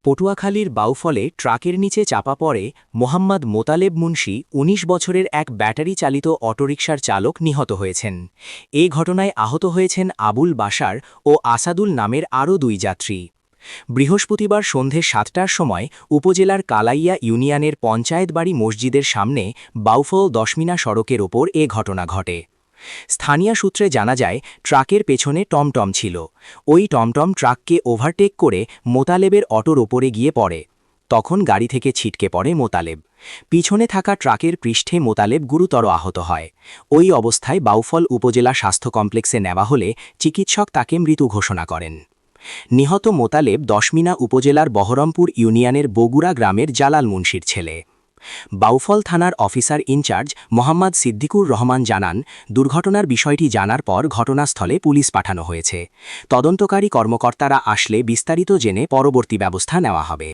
পটুয়াখালীর বাউফলে ট্রাকের নিচে চাপা পড়ে মোহাম্মদ মোতালেব মুন্সি ১৯ বছরের এক ব্যাটারি চালিত অটোরিকশার চালক নিহত হয়েছেন। এ ঘটনায় আহত হয়েছেন আবুল বাশার ও আসাদুল নামের আরও ২ যাত্রী। বৃহস্পতিবার সন্ধে ৭টার সময় উপজেলার কালাইয়া ইউনিয়নের পঞ্চায়েত বাড়ি মসজিদের সামনে বাউফল দশমিনা সড়কের ওপর এ ঘটনা ঘটে। স্থানীয় সূত্রে জানা যায়, ট্রাকের পেছনে টমটম ছিল। ওই টমটম ট্রাককে ওভারটেক করে মোতালেবের অটোর ওপরে গিয়ে পড়ে। তখন গাড়ি থেকে ছিটকে পড়ে মোতালেব। পিছনে থাকা ট্রাকের পৃষ্ঠে মোতালেব গুরুতর আহত হয়। ওই অবস্থায় বাউফল উপজেলা স্বাস্থ্য কমপ্লেক্সে নেওয়া হলে চিকিৎসক তাকে মৃত ঘোষণা করেন। নিহত মোতালেব দশমিনা উপজেলার বহরমপুর ইউনিয়নের বগুড়া গ্রামের জালাল মুন্সির ছেলে। বাউফল থানার অফিসার ইনচার্জ মোহাম্মদ সিদ্দিকুর রহমান জানান, দুর্ঘটনার বিষয়টি জানার পর ঘটনাস্থলে পুলিশ পাঠানো হয়েছে। তদন্তকারী কর্মকর্তারা আসলে বিস্তারিত জেনে পরবর্তী ব্যবস্থা নেওয়া হবে।